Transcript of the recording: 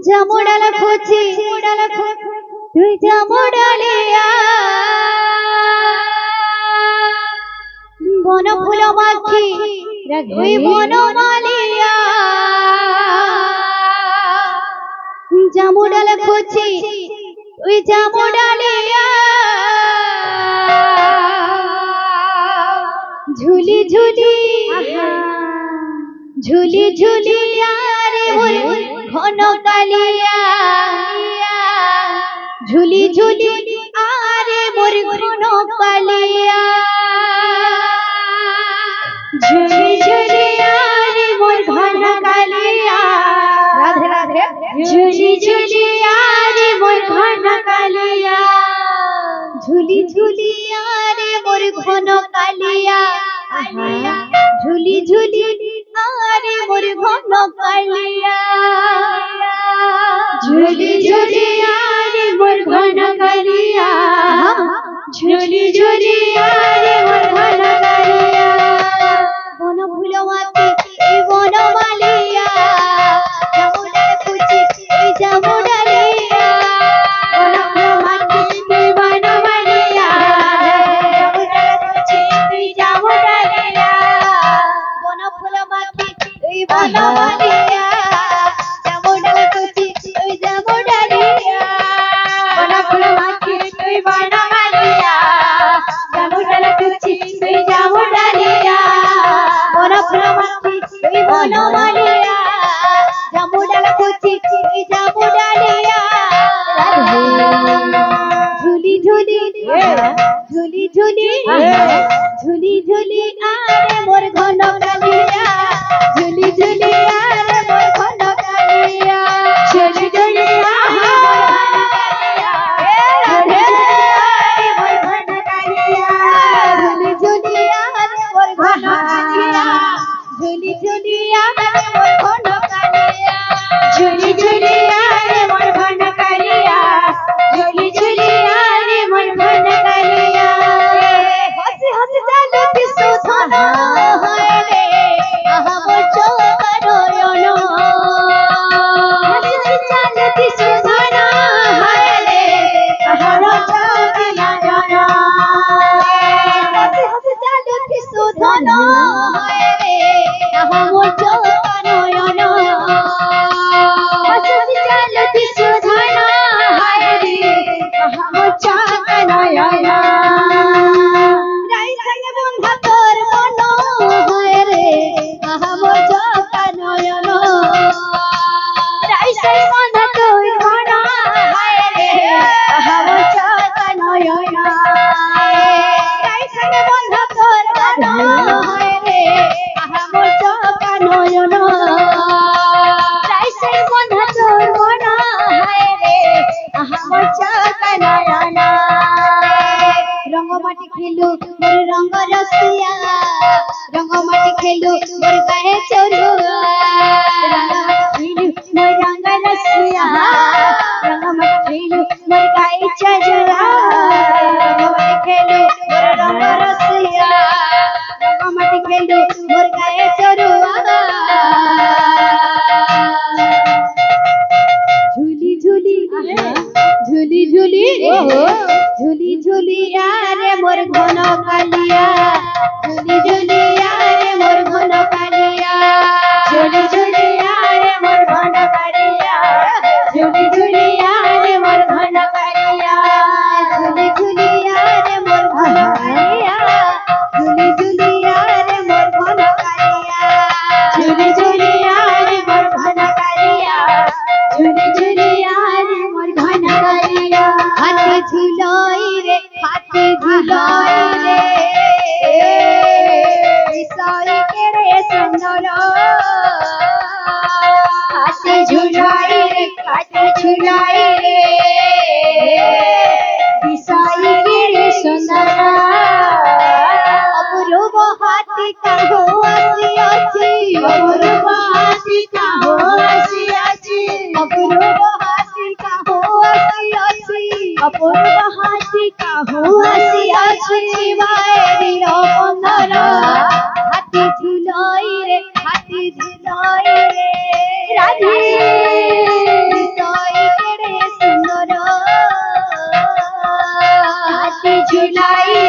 জামুডাল খুঁজি তুই জামুডালিয়া বন ফুল মাখি তুই বনমালিয়া জামুডাল খুঁজি তুই জামুডালিয়া ঝুলি ঝুলি ঝুলি ঝুলি আরে ওর ঘন কালিয়া ঝুলি ঝুলি আরে মোর ঘন কালিয়া ঝুলি ঝুলি আরে মোর ঘন কালিয়া রাধে রাধে ঝুলি ঝুলি আরে মোর ঘন কালিয়া ঝুলি ঝুলি আরে মোর ঘন কালিয়া ঝুলি ঝুলি আরে মোর ঘন কালিয়া ঝুলি ঝুলি আরে মোর ঘন কালিয়া ঝুলি ঝুলি আরে মোর ঘন কালিয়া বন ফুল মাখি এই বনমালিয়া জামুডাল খুঁজি এই জামুডালিয়া বন ফুল মাখি এই বনমালিয়া জামুডাল খুঁজি এই জামুডালিয়া বন ফুল মাখি এই বনমালিয়া জামুডাল খুঁজি এই জামুডালিয়া বন ফুল মাখি এই বনমালিয়া জামুডাল খুঁজি এই জামুডালিয়া বন ফুল মাখি এই বনমালিয়া জামুডাল খুঁজি এই জামুডালিয়া ঝুলি ঝুলি ঝুলি ঝুলি ঝুলি ঝুলি আরে মোর ঘন কালিয়া ঝুলি ঝুলি আরে মোর ঘন কালিয়া ঝুলি ঝুলি আরে মোর ঘন কালিয়া ঝুলি ঝুলি আরে মোর ঘন কালিয়া ঝুলি ঝুলি আরে মোর ঘন কালিয়া ঝুলি ঝুলি আরে মোর ঘন কালিয়া ঝুলি ঝুলি আরে মোর ঘন কালিয়া হসি হসি চালতি সুধন হয় রে আহা মোর চোখের নয়ন হসি হসি চালতি সুধন হয় রে আহা মোর চোখের নয়ন হসি হসি চালতি সুধন হয় রে আহা মোর চোখের নয়ন হসি হসি চালতি সুধন হয় রে আহা মোর চোখের নয়ন রাই সঙ্গে বন্ধা তোর মন হয় রে আহা মোর চোখের নয়ন রাই সঙ্গে বন্ধা তোর মন হয় রে আহা মোর চোখের নয়ন রাই সঙ্গে বন্ধা তোর মন হয় রে আহা মোর চোখের নয়ন রাই সঙ্গে বন্ধা তোর মন হয় রে আহা মোর চোখের নয়ন রঙ্গমাটি খেলু মোর রঙ্গ রসিয়া রঙ্গমাটি খেলু মোর গায়ে চলুয়া খেলু মোর রঙ্গ রসিয়া রঙ্গমাটি খেলু মোর গায়ে চলুয়া রঙ্গমাটি খেলু মোর রঙ্গ রসিয়া রঙ্গমাটি খেলু মোর গায়ে চলুয়া ঝুলি ঝুলি ঝুলি ঝুলি ঝুলি ঝুলি আরে মোর ঘন কালিয়া ঝুলি ঝুলি আরে মোর ঘন কালিয়া ঝুলি ঝুলি আরে মোর ঘন কালিয়া ঝুলি ঝুলি আরে মোর ঘন কালিয়া ঝুলি ঝুলি আরে মোর ঘন কালিয়া ঝুলি ঝুলি আরে মোর ঘন কালিয়া ঝুলি ঝুলি আরে মোর ঘন কালিয়া ঝুলি ঝুলি আরে মোর ঘন কালিয়া হাতে ঝুলাই রে হাতে ঝুলাই রে বিষয় কেড়ে সুন্দর হাতে ঝুলাই রে হাতে ঝুলাই রে বিষয় কেড়ে সুন্দর অপূর্ব হাতে কাহো আসিয়াছি অপূর্ব হাতে কাহো আসিয়াছি অপূর্ব হাতে কাহো আসিয়াছি অপূর্ব হাতে কাহো আসিয়াছি মায়ের বন্ধন হাতে ঝুলাই রে হাতে ঝুলাই রে রাধে ঝিলাইয়া